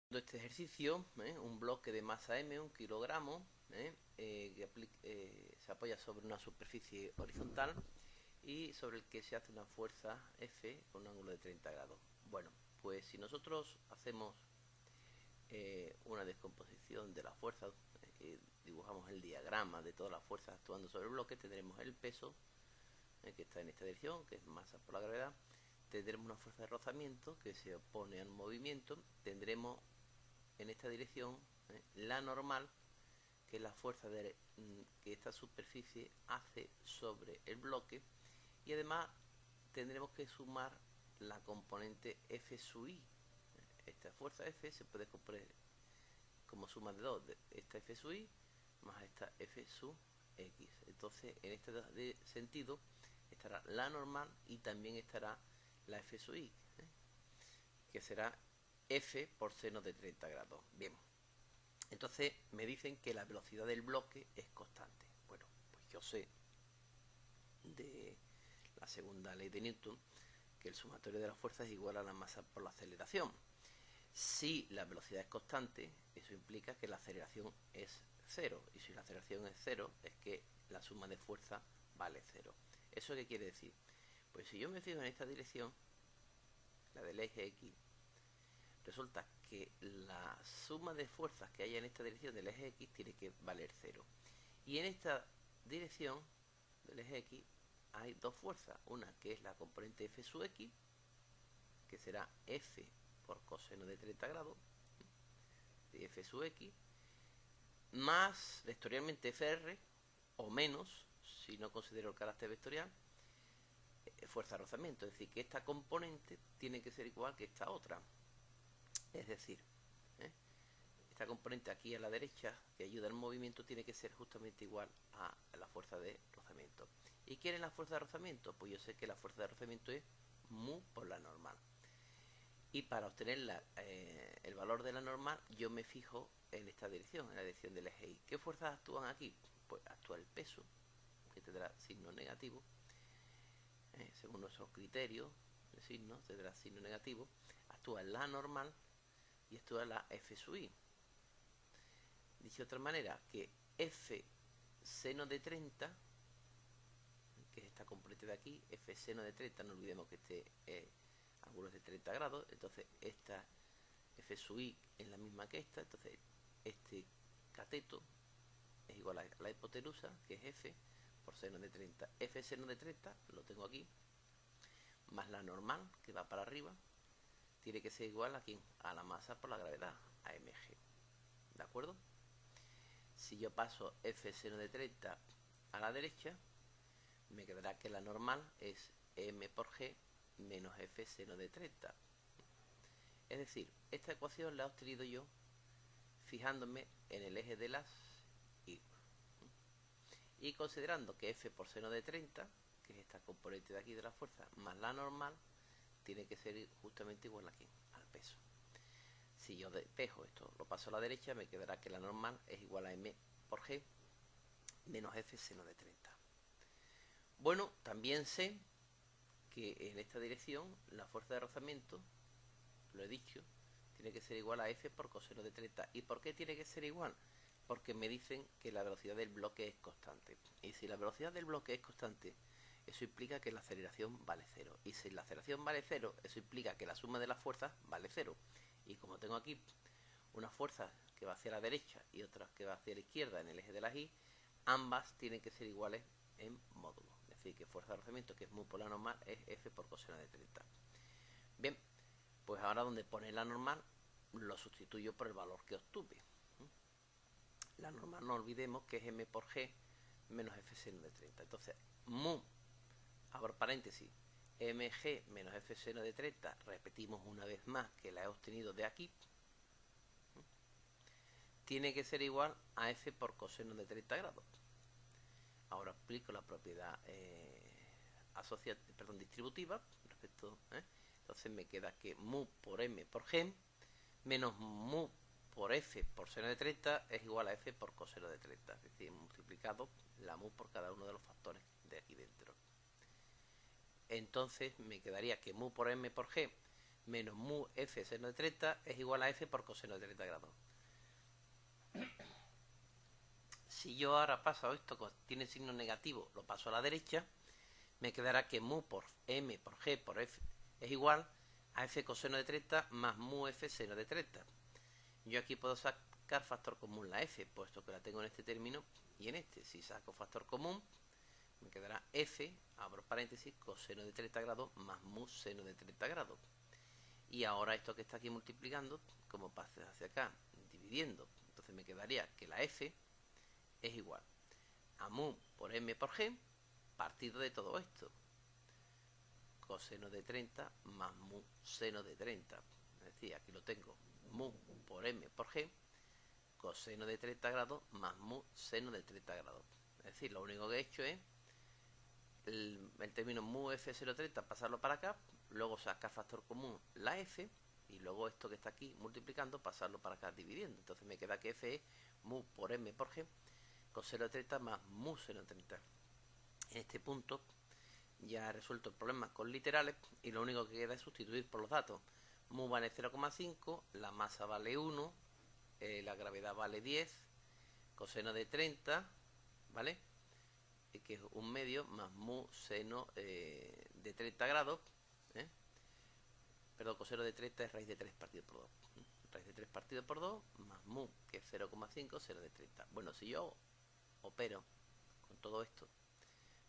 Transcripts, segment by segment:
Este ejercicio, un bloque de masa m, 1 kilogramo, se apoya sobre una superficie horizontal y sobre el que se hace una fuerza F con un ángulo de 30 grados. Bueno, pues si nosotros hacemos una descomposición de la fuerza, dibujamos el diagrama de todas las fuerzas actuando sobre el bloque, tendremos el peso, que está en esta dirección, que es masa por la gravedad. Tendremos una fuerza de rozamiento que se opone al movimiento. Tendremos en esta dirección la normal, que es la fuerza que esta superficie hace sobre el bloque, y además tendremos que sumar la componente F sub i. Esta fuerza F se puede componer como suma de dos, de esta F sub i más esta F sub x. Entonces en este sentido estará la normal y también estará la F sub i, que será F por seno de 30 grados. Bien, entonces me dicen que la velocidad del bloque es constante. Bueno, pues yo sé de la segunda ley de Newton que el sumatorio de las fuerzas es igual a la masa por la aceleración. Si la velocidad es constante, eso implica que la aceleración es cero. Y si la aceleración es cero, es que la suma de fuerza vale cero. ¿Eso qué quiere decir? Pues si yo me fijo en esta dirección, la del eje X, resulta que la suma de fuerzas que haya en esta dirección del eje X tiene que valer cero. Y en esta dirección del eje X hay dos fuerzas. Una que es la componente F sub X, que será F por coseno de 30 grados, de F sub X, más vectorialmente FR, o menos, si no considero el carácter vectorial, fuerza de rozamiento. Es decir, que esta componente tiene que ser igual que esta otra. Es decir, esta componente aquí a la derecha, que ayuda al movimiento, tiene que ser justamente igual a la fuerza de rozamiento. ¿Y quién es la fuerza de rozamiento? Pues yo sé que la fuerza de rozamiento es mu por la normal. Y para obtener el valor de la normal, yo me fijo en esta dirección, en la dirección del eje Y. ¿Qué fuerzas actúan aquí? Pues actúa el peso, que tendrá signo negativo, según nuestros criterios de signo, tendrá signo negativo. Actúa la normal y actúa la F sub i. Dicho de otra manera, que F seno de 30, que es esta componente de aquí, F seno de 30, no olvidemos que este ángulo es de 30 grados, entonces esta F sub i es la misma que esta, entonces este cateto es igual a la hipotenusa, que es F por seno de 30. F seno de 30 lo tengo aquí, más la normal, que va para arriba, tiene que ser igual a ¿quién? A la masa por la gravedad, a mg. ¿De acuerdo? Si yo paso F seno de 30 a la derecha, me quedará que la normal es m por g menos F seno de 30. Es decir, esta ecuación la he obtenido yo fijándome en el eje de las y. Y considerando que F por seno de 30, que es esta componente de aquí de la fuerza, más la normal, tiene que ser justamente igual aquí, al peso. Si yo despejo esto, lo paso a la derecha, me quedará que la normal es igual a m por g menos F seno de 30. Bueno, también sé que en esta dirección la fuerza de rozamiento, lo he dicho, tiene que ser igual a F por coseno de 30. ¿Y por qué tiene que ser igual? Porque me dicen que la velocidad del bloque es constante. Y si la velocidad del bloque es constante, eso implica que la aceleración vale cero. Y si la aceleración vale cero, eso implica que la suma de las fuerzas vale cero. Y como tengo aquí una fuerza que va hacia la derecha y otra que va hacia la izquierda en el eje de las y, ambas tienen que ser iguales en módulo. Es decir, que fuerza de rozamiento, que es mu por la normal, es F por coseno de 30. Bien, pues ahora donde pone la normal, lo sustituyo por el valor que obtuve. La normal no olvidemos que es m por g menos f seno de 30. Entonces, mu, abro paréntesis, mg menos f seno de 30, repetimos una vez más que la he obtenido de aquí, tiene que ser igual a f por coseno de 30 grados. Ahora explico la propiedad distributiva respecto. Entonces me queda que mu por m por g menos mu por f por seno de 30 es igual a f por coseno de 30. Es decir, multiplicado la mu por cada uno de los factores de aquí dentro. Entonces me quedaría que mu por m por g menos mu f seno de 30 es igual a f por coseno de 30 grados. Si yo ahora paso esto, tiene signo negativo, lo paso a la derecha, me quedará que mu por m por g por f es igual a f coseno de 30 más mu f seno de 30. Yo aquí puedo sacar factor común la f, puesto que la tengo en este término y en este. Si saco factor común, me quedará f, abro paréntesis, coseno de 30 grados más mu seno de 30 grados. Y ahora esto que está aquí multiplicando, como pase hacia acá, dividiendo, entonces me quedaría que la f es igual a mu por m por g partido de todo esto. Coseno de 30 más mu seno de 30. Es decir, aquí lo tengo, mu por m por g, coseno de 30 grados más mu seno de 30 grados. Es decir, lo único que he hecho es el término mu f 0,30 pasarlo para acá, luego sacar factor común la f, y luego esto que está aquí multiplicando, pasarlo para acá dividiendo. Entonces me queda que f es mu por m por g, coseno de 30 más mu seno de 30. En este punto ya he resuelto el problema con literales y lo único que queda es sustituir por los datos. Mu vale 0,5, la masa vale 1, la gravedad vale 10, coseno de 30, ¿vale? Que es un medio, más mu seno de 30 grados, ¿eh? Perdón, coseno de 30 es raíz de 3 partido por 2. Raíz de 3 partido por 2 más mu, que es 0,5, seno de 30. Bueno, si yo opero con todo esto,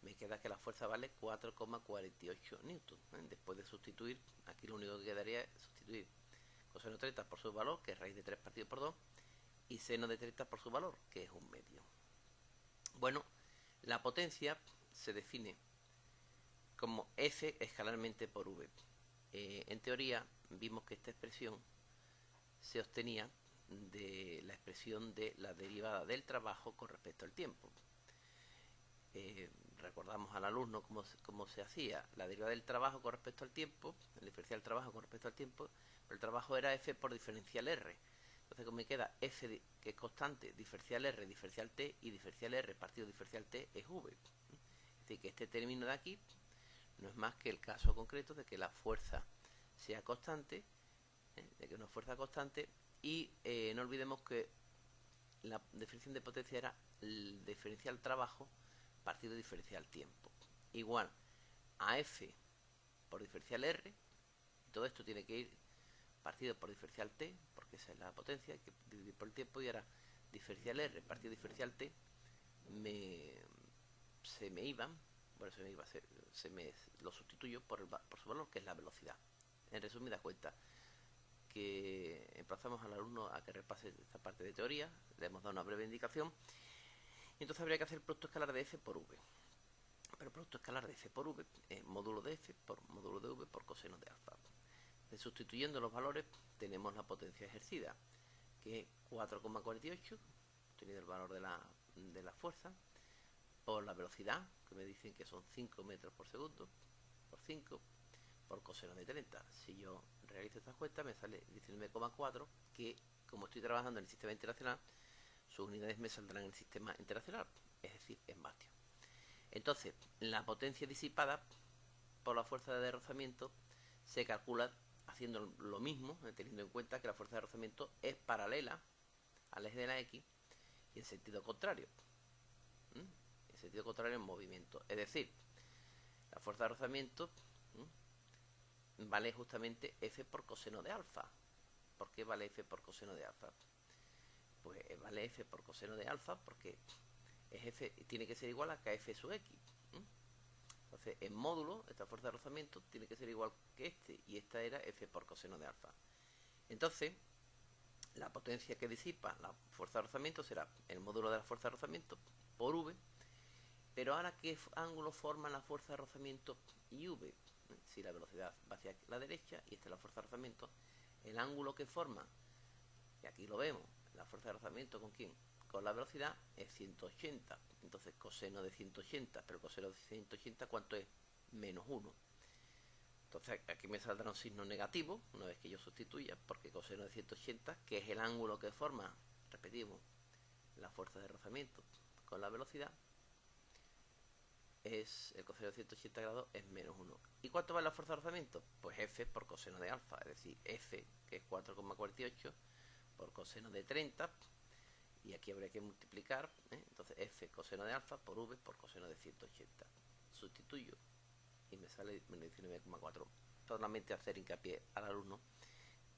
me queda que la fuerza vale 4,48 newton. Después de sustituir, aquí lo único que quedaría es sustituir coseno de 30 por su valor, que es raíz de 3 partido por 2, y seno de 30 por su valor, que es un medio. Bueno, la potencia se define como F escalarmente por V. En teoría vimos que esta expresión se obtenía de la expresión de la derivada del trabajo con respecto al tiempo. Recordamos al alumno cómo se hacía la derivada del trabajo con respecto al tiempo, el diferencial del trabajo con respecto al tiempo, pero el trabajo era F por diferencial R. Entonces, como me queda F, que es constante, diferencial R, diferencial T, y diferencial R partido diferencial T es V. Es decir, que este término de aquí no es más que el caso concreto de que la fuerza sea constante, de que una fuerza constante, y no olvidemos que la definición de potencia era el diferencial trabajo partido diferencial tiempo, igual a F por diferencial R, y todo esto tiene que ir partido por diferencial T, porque esa es la potencia, hay que dividir por el tiempo, y ahora diferencial R partido diferencial T se me iban, bueno, lo sustituyo por su valor, que es la velocidad. En resumida cuenta, que emplazamos al alumno a que repase esta parte de teoría, le hemos dado una breve indicación, y entonces habría que hacer el producto escalar de F por V. Pero el producto escalar de F por V es módulo de F por módulo de V por coseno de alfa. Sustituyendo los valores tenemos la potencia ejercida, que es 4,48, obtenido el valor de la fuerza, por la velocidad, que me dicen que son 5 metros por segundo, por 5, por coseno de 30. Si yo realizo esta cuenta me sale 19,4, que como estoy trabajando en el sistema internacional, sus unidades me saldrán en el sistema internacional, es decir, en vatios. Entonces, la potencia disipada por la fuerza de rozamiento se calcula haciendo lo mismo, teniendo en cuenta que la fuerza de rozamiento es paralela al eje de la X y en sentido contrario. En sentido contrario en movimiento. Es decir, la fuerza de rozamiento vale justamente F por coseno de alfa. ¿Por qué vale F por coseno de alfa? Pues vale F por coseno de alfa porque es F, tiene que ser igual a KF sub X. Entonces, en módulo, esta fuerza de rozamiento tiene que ser igual que este, y esta era F por coseno de alfa. Entonces, la potencia que disipa la fuerza de rozamiento será el módulo de la fuerza de rozamiento por V, pero ahora, ¿qué ángulo forma la fuerza de rozamiento y V? Si la velocidad va hacia la derecha y esta es la fuerza de rozamiento, el ángulo que forma, y aquí lo vemos, la fuerza de rozamiento ¿con quién? Con la velocidad es 180. Entonces coseno de 180, pero coseno de 180 ¿cuánto es? Menos 1. Entonces aquí me saldrá un signo negativo una vez que yo sustituya, porque coseno de 180, que es el ángulo que forma, repetimos, la fuerza de rozamiento con la velocidad, es el coseno de 180 grados es menos 1. ¿Y cuánto vale la fuerza de rozamiento? Pues F por coseno de alfa, es decir, F, que es 4,48, por coseno de 30, y aquí habría que multiplicar, entonces F coseno de alfa por V por coseno de 180. Sustituyo y me sale menos 19,4. Solamente hacer hincapié al alumno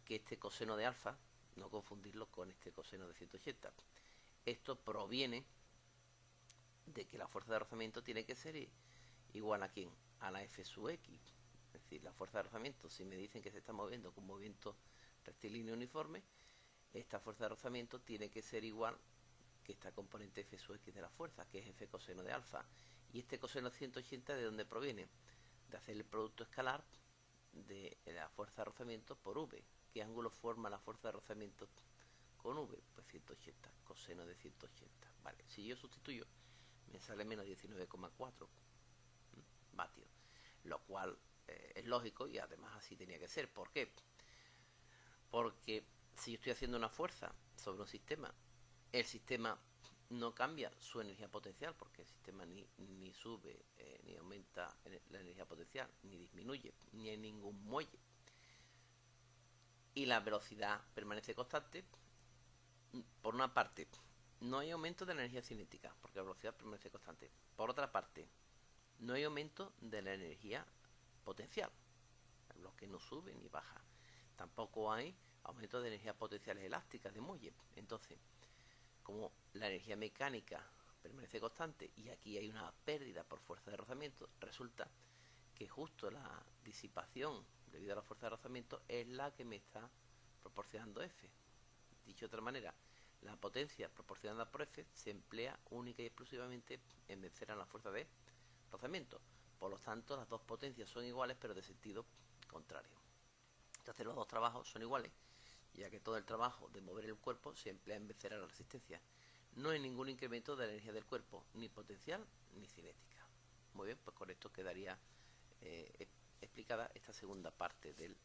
que este coseno de alfa, no confundirlo con este coseno de 180. Esto proviene de que la fuerza de rozamiento tiene que ser igual a ¿quién? A la F sub X. Es decir, la fuerza de rozamiento, si me dicen que se está moviendo con movimiento rectilíneo uniforme, esta fuerza de rozamiento tiene que ser igual que esta componente F sub X de la fuerza, que es F coseno de alfa. Y este coseno de 180, ¿de dónde proviene? De hacer el producto escalar de la fuerza de rozamiento por V. ¿Qué ángulo forma la fuerza de rozamiento con V? Pues 180, coseno de 180. Vale, si yo sustituyo, me sale menos 19,4 vatios, lo cual es lógico y además así tenía que ser. ¿Por qué? Porque si yo estoy haciendo una fuerza sobre un sistema, el sistema no cambia su energía potencial, porque el sistema ni sube, ni aumenta la energía potencial, ni disminuye, ni hay ningún muelle. Y la velocidad permanece constante. Por una parte, no hay aumento de la energía cinética, porque la velocidad permanece constante. Por otra parte, no hay aumento de la energía potencial. El bloque no sube ni baja. Tampoco hay aumento de energías potenciales elásticas de muelle. Entonces, como la energía mecánica permanece constante y aquí hay una pérdida por fuerza de rozamiento, resulta que justo la disipación debido a la fuerza de rozamiento es la que me está proporcionando F. Dicho de otra manera, la potencia proporcionada por F se emplea única y exclusivamente en vencer a la fuerza de rozamiento. Por lo tanto, las dos potencias son iguales, pero de sentido contrario. Entonces, los dos trabajos son iguales, ya que todo el trabajo de mover el cuerpo se emplea en vencer a la resistencia. No hay ningún incremento de la energía del cuerpo, ni potencial ni cinética. Muy bien, pues con esto quedaría explicada esta segunda parte del